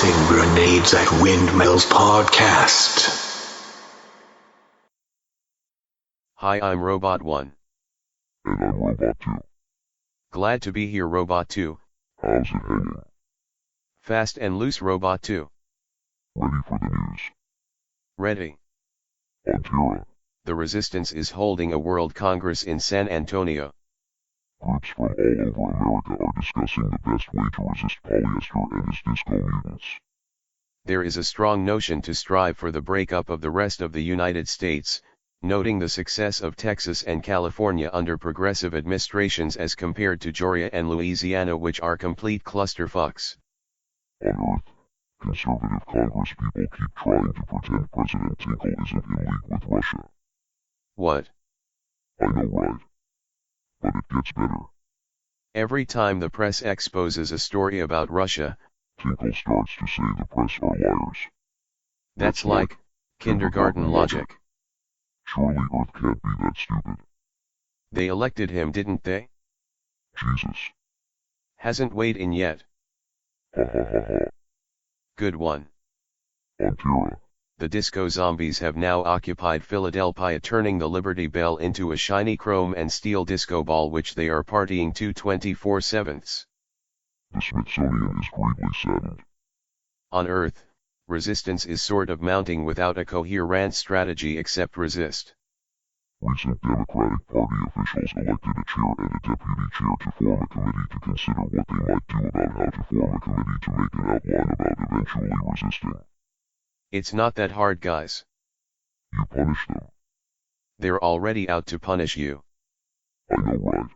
Tossing Grenades at Windmills podcast. Hi, I'm Robot 1. And I'm Robot 2. Glad to be here, Robot 2. How's it hanging? Fast and loose, Robot 2. Ready for the news? Ready. On Terra, The Resistance is holding a World Congress in San Antonio. groups from all over America are discussing the best way to resist polyester and its disco mutants. There is a strong notion to strive for the breakup of the rest of the United States, noting the success of Texas and California under progressive administrations as compared to Georgia and Louisiana, which are complete clusterfucks. On Earth, conservative congresspeople keep trying to pretend President Tinkle isn't in league with Russia. What? I know, right? But it gets better. Every time the press exposes a story about Russia, Tinkle starts to say the press are liars. that's like kindergarten logic. Surely Earth can't be that stupid. They elected him, didn't they? Jesus. Hasn't weighed in yet. Ha ha ha ha. Good one. On Terra, The disco zombies have now occupied Philadelphia, turning the Liberty Bell into a shiny chrome and steel disco ball which they are partying to 24/7. the Smithsonian is greatly saddened. On Earth, resistance is sort of mounting without a coherent strategy except resist. Recent Democratic Party officials elected a chair and a deputy chair to form a committee to consider what they might do about how to form a committee to make an outline about eventually resisting. It's not that hard, guys. You punish them. They're already out to punish you. I know, right?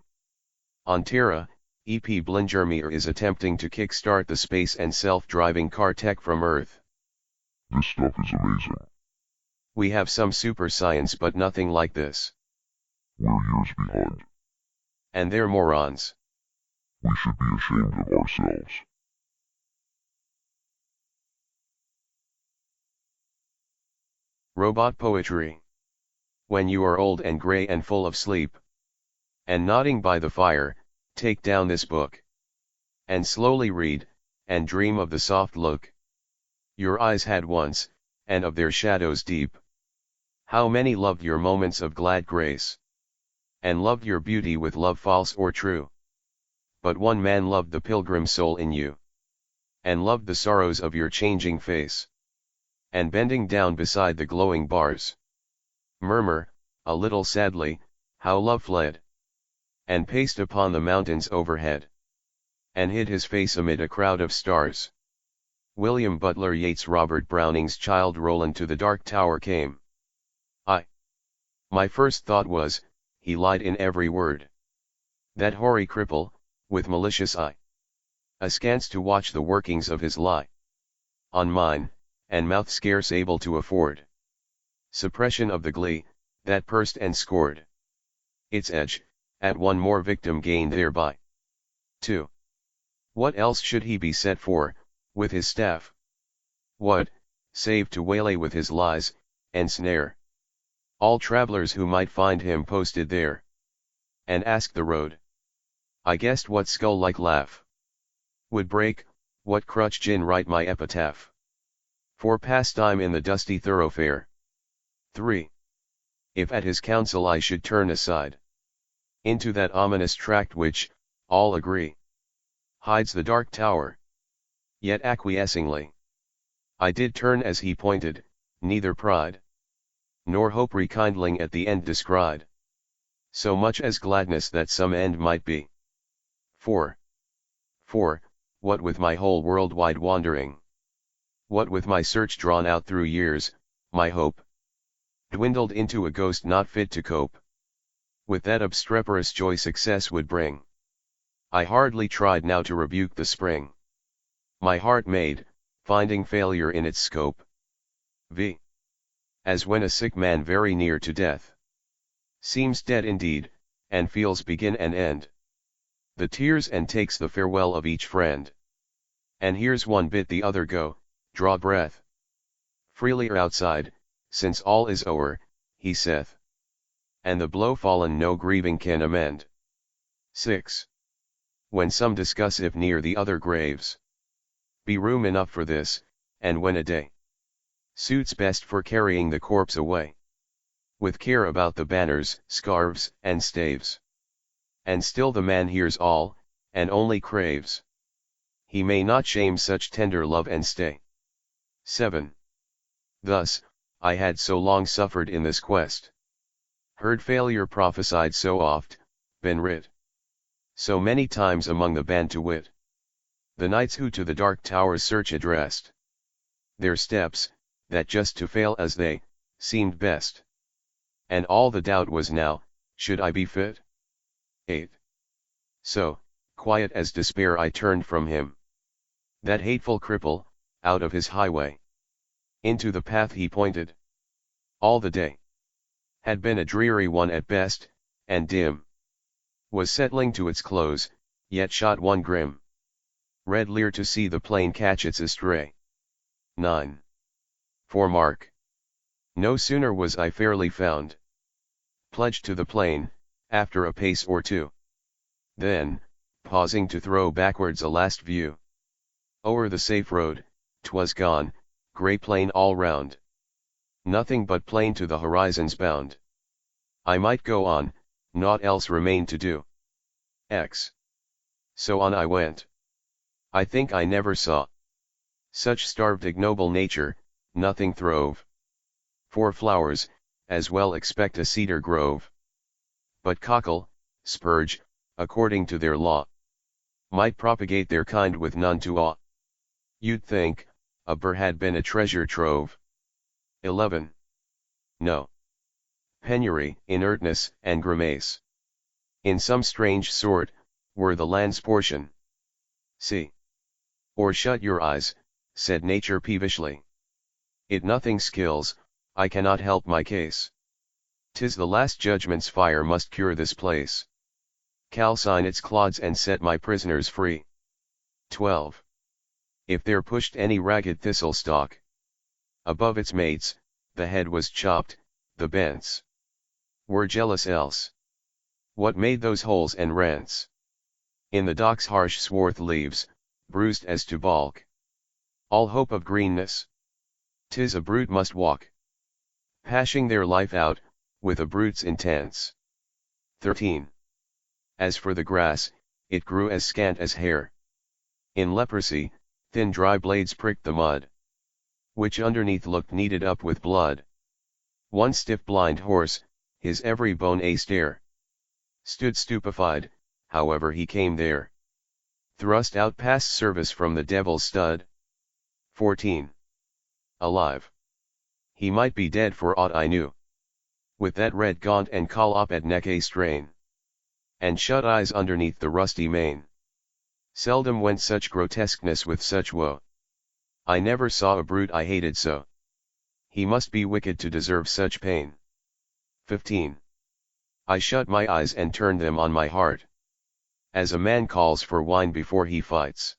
On Terra, EP Blingermeer is attempting to kickstart the space and self-driving car tech from Earth. This stuff is amazing. We have some super science but nothing like this. We're years behind. And they're morons. We should be ashamed of ourselves. Robot poetry. When you are old and gray and full of sleep, and nodding by the fire, take down this book. And slowly read, and dream of the soft look your eyes had once, and of their shadows deep. How many loved your moments of glad grace, and loved your beauty with love false or true. But one man loved the pilgrim soul in you, and loved the sorrows of your changing face. And bending down beside the glowing bars, murmur, a little sadly, how love fled, and paced upon the mountains overhead, and hid his face amid a crowd of stars. William Butler Yeats. Robert Browning's Childe Roland to the Dark Tower came. My first thought was, he lied in every word. That hoary cripple, with malicious eye, askance to watch the workings of his lie. On mine, and mouth scarce able to afford suppression of the glee, that pursed and scored its edge, at one more victim gained thereby. 2. What else should he be set for, with his staff? What, save to waylay with his lies, and snare all travelers who might find him posted there, and ask the road? I guessed what skull-like laugh would break, what crutch gin write my epitaph, for pastime in the dusty thoroughfare. 3. If at his counsel I should turn aside into that ominous tract which, all agree, hides the dark tower, yet acquiescingly I did turn as he pointed, neither pride nor hope rekindling at the end descried, so much as gladness that some end might be. 4. What with my whole worldwide wandering, what with my search drawn out through years, my hope dwindled into a ghost not fit to cope with that obstreperous joy success would bring. I hardly tried now to rebuke the spring my heart made, finding failure in its scope. V. As when a sick man very near to death seems dead indeed, and feels begin and end the tears and takes the farewell of each friend, and hears one bid the other go, draw breath freely outside, since all is o'er, he saith, and the blow fallen no grieving can amend. 6. When some discuss if near the other graves Be room enough for this, and when a day suits best for carrying the corpse away. With care about the banners, scarves, and staves. And still the man hears all, and only craves. He may not shame such tender love and stay. 7. Thus, I had so long suffered in this quest. Heard failure prophesied so oft, been writ so many times among the band to wit. The knights who to the dark tower's search addressed their steps, that just to fail as they seemed best. And all the doubt was now, should I be fit? 8. So, quiet as despair I turned from him. That hateful cripple, out of his highway. Into the path he pointed. All the day had been a dreary one at best, and dim. Was settling to its close, yet shot one grim red leer to see the plain catch its astray. 9. For mark. No sooner was I fairly found, pledged to the plain, after a pace or two. Then, pausing to throw backwards a last view. O'er the safe road, 'twas gone, grey plain all round. Nothing but plain to the horizon's bound. I might go on, naught else remained to do. X. So on I went. I think I never saw such starved ignoble nature, nothing throve. For flowers, as well expect a cedar grove. But cockle, spurge, according to their law, might propagate their kind with none to awe. You'd think, a burr had been a treasure trove. 11. No. Penury, inertness, and grimace. In some strange sort, were the land's portion. See. Or shut your eyes, said nature peevishly. It nothing skills, I cannot help my case. 'Tis the last judgment's fire must cure this place. Calcine its clods and set my prisoners free. 12. If there pushed any ragged thistle stalk above its mates, the head was chopped, the bents were jealous else. What made those holes and rents? In the dock's harsh swarth leaves, bruised as to balk all hope of greenness. 'Tis a brute must walk, pashing their life out, with a brute's intents. 13. As for the grass, it grew as scant as hair. In leprosy, thin dry blades pricked the mud, which underneath looked kneaded up with blood. One stiff blind horse, his every bone a stare, stood stupefied, however he came there. Thrust out past service from the devil's stud. 14. Alive. He might be dead for aught I knew. With that red gaunt and collop at neck a strain, and shut eyes underneath the rusty mane. Seldom went such grotesqueness with such woe. I never saw a brute I hated so. He must be wicked to deserve such pain. 15. I shut my eyes and turned them on my heart. As a man calls for wine before he fights,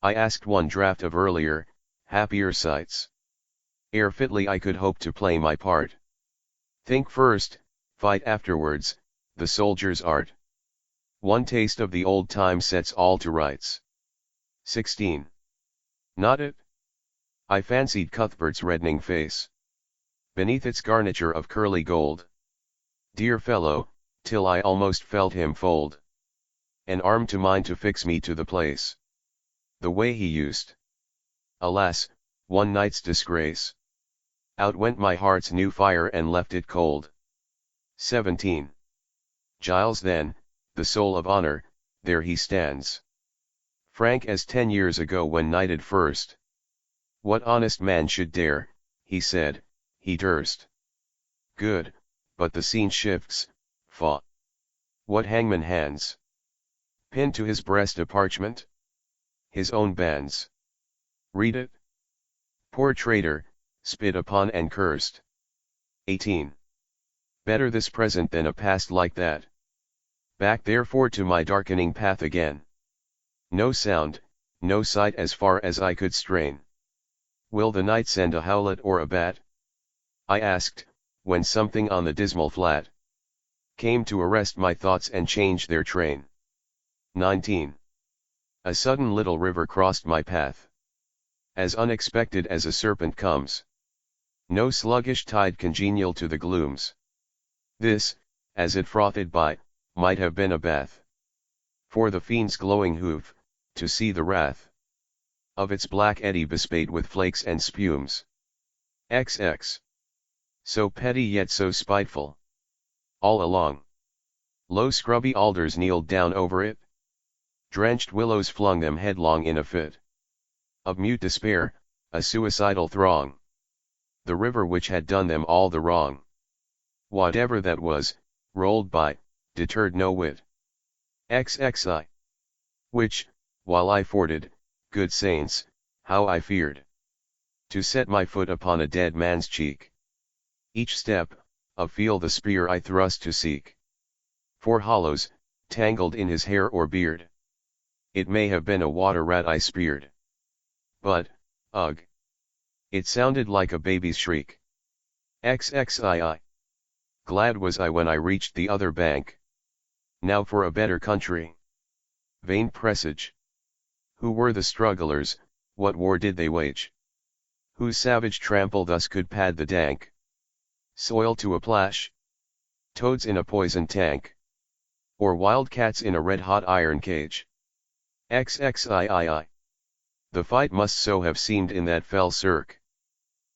I asked one draught of earlier, happier sights. Ere fitly I could hope to play my part. Think first, fight afterwards, the soldier's art. One taste of the old time sets all to rights. 16. Not it? I fancied Cuthbert's reddening face, beneath its garniture of curly gold. Dear fellow, till I almost felt him fold an arm to mine to fix me to the place. The way he used. Alas, one night's disgrace. Out went my heart's new fire and left it cold. 17. Giles then, the soul of honor, there he stands. Frank as 10 years ago when knighted first. What honest man should dare, he said, he durst. Good, but the scene shifts, faugh. What hangman hands? Pinned to his breast a parchment? His own bands. Read it? Poor traitor, spit upon and cursed. 18. Better this present than a past like that. Back therefore to my darkening path again. No sound, no sight as far as I could strain. Will the night send a howlet or a bat? I asked, when something on the dismal flat came to arrest my thoughts and change their train. 19. A sudden little river crossed my path. as unexpected as a serpent comes. No sluggish tide congenial to the glooms. This, as it frothed by, might have been a bath for the fiend's glowing hoof, to see the wrath of its black eddy bespate with flakes and spumes. XX. So petty yet so spiteful. All along, low scrubby alders kneeled down over it. Drenched willows flung them headlong in a fit of mute despair, a suicidal throng. The river which had done them all the wrong, whatever that was, rolled by, deterred no whit. XXI. Which, while I forded, good saints, how I feared to set my foot upon a dead man's cheek. Each step, of feel the spear I thrust to seek. For hollows, tangled in his hair or beard. It may have been a water rat I speared. But, ugh! It sounded like a baby's shriek. XXII. Glad was I when I reached the other bank. Now for a better country. Vain presage. Who were the strugglers, what war did they wage? Whose savage trample thus could pad the dank soil to a plash? Toads in a poison tank? Or wildcats in a red-hot iron cage? XXIII. The fight must so have seemed in that fell cirque.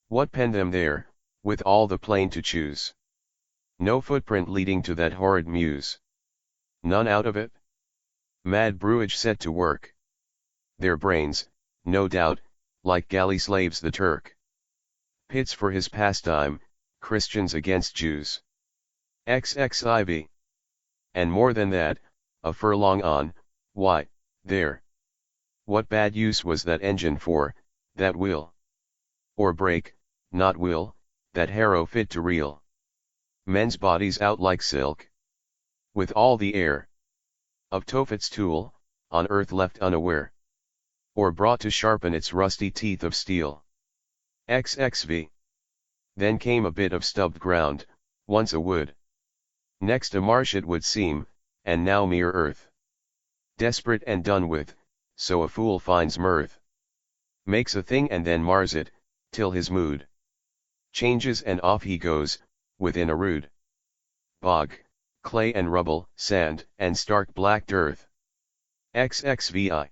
What penned them there, with all the plain to choose? No footprint leading to that horrid mews. None out of it? Mad brewage set to work. Their brains, no doubt, like galley slaves the Turk pits for his pastime, Christians against Jews. XXIV. And more than that, a furlong on, why, there. What bad use was that engine for, that wheel? Or brake, not wheel, that harrow fit to reel men's bodies out like silk? With all the air of Tophet's tool, on earth left unaware. Or brought to sharpen its rusty teeth of steel. XXV. Then came a bit of stubbed ground, once a wood. Next a marsh it would seem, and now mere earth. Desperate and done with, so a fool finds mirth. Makes a thing and then mars it, till his mood changes and off he goes, within a rude bog, clay and rubble, sand and stark black earth. XXVI.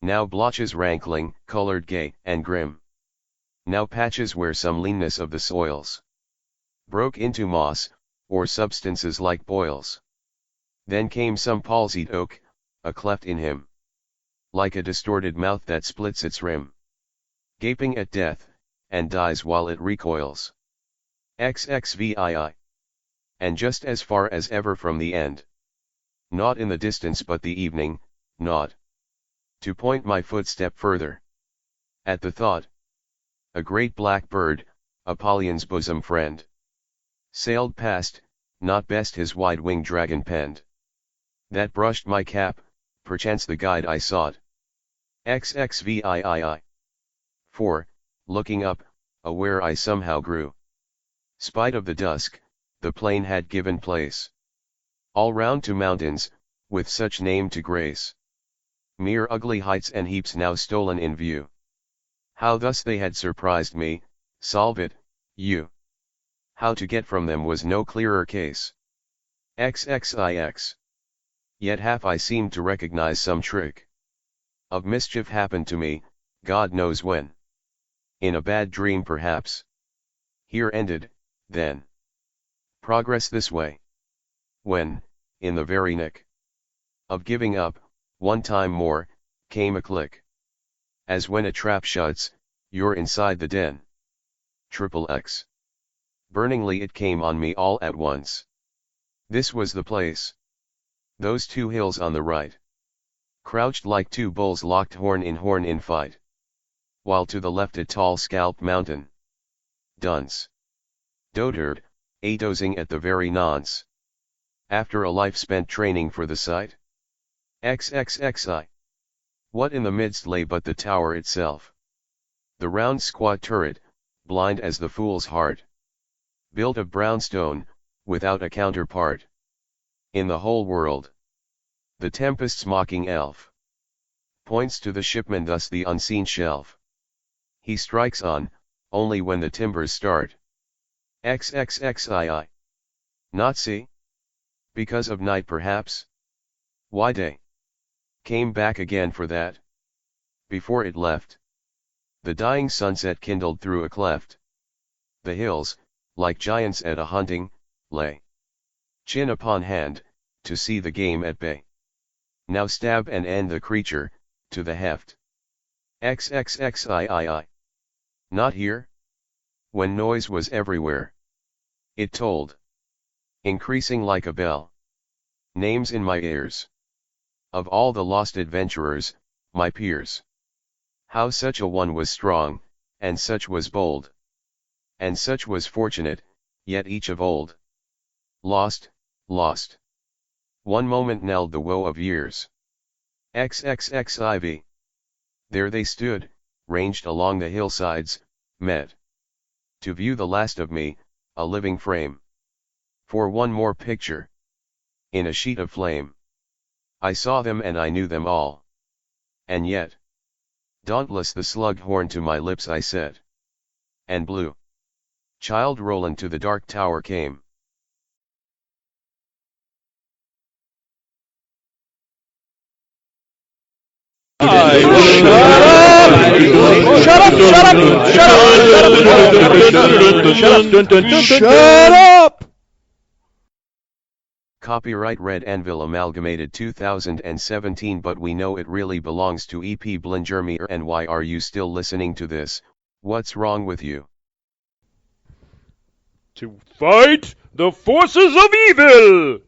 Now blotches rankling, colored gay and grim. Now patches where some leanness of the soils broke into moss, or substances like boils. Then came some palsied oak, a cleft in him, like a distorted mouth that splits its rim, gaping at death, and dies while it recoils. XXVII. And just as far as ever from the end. Not in the distance but the evening, not to point my footstep further. At the thought, a great black bird, Apollyon's bosom friend, sailed past, not best his wide-winged dragon penned. That brushed my cap, perchance the guide I sought. XXVII. For, looking up, aware I somehow grew. Spite of the dusk, the plain had given place all round to mountains, with such name to grace. Mere ugly heights and heaps now stolen in view. How thus they had surprised me, solve it, you. How to get from them was no clearer case. XXIX. Yet half I seemed to recognize some trick of mischief happened to me, God knows when. In a bad dream perhaps. Here ended, then, progress this way. When, in the very nick of giving up, one time more, came a click. As when a trap shuts, you're inside the den. XXX. Burningly it came on me all at once. This was the place. Those two hills on the right, crouched like two bulls locked horn in fight. While to the left a tall scalped mountain, dunce, dotard, a dozing at the very nonce. After a life spent training for the sight. XXXI. What in the midst lay but the tower itself? The round squat turret, blind as the fool's heart. Built of brown stone, without a counterpart in the whole world. The tempest's mocking elf points to the shipman thus the unseen shelf. He strikes on, only when the timbers start. XXXII. Not see? Because of night perhaps? Why day? Came back again for that. Before it left. The dying sunset kindled through a cleft. The hills, like giants at a hunting, lay. Chin upon hand, to see the game at bay. Now stab and end the creature, to the heft. XXXII. Not here? When noise was everywhere. It told. Increasing like a bell. Names in my ears. Of all the lost adventurers, my peers. How such a one was strong, and such was bold. And such was fortunate, yet each of old. Lost, lost. One moment knelled the woe of years. XXXIV. There they stood, ranged along the hillsides, met. To view the last of me, a living frame. For one more picture. In a sheet of flame. I saw them and I knew them all. And yet. Dauntless the slug horn to my lips I set. And blew. Child Roland to the dark tower came. Shut up! Copyright Red Anvil Amalgamated 2017, but we know it really belongs to EP Blingermeer. And why are you still listening to this? What's wrong with you? To fight the forces of evil!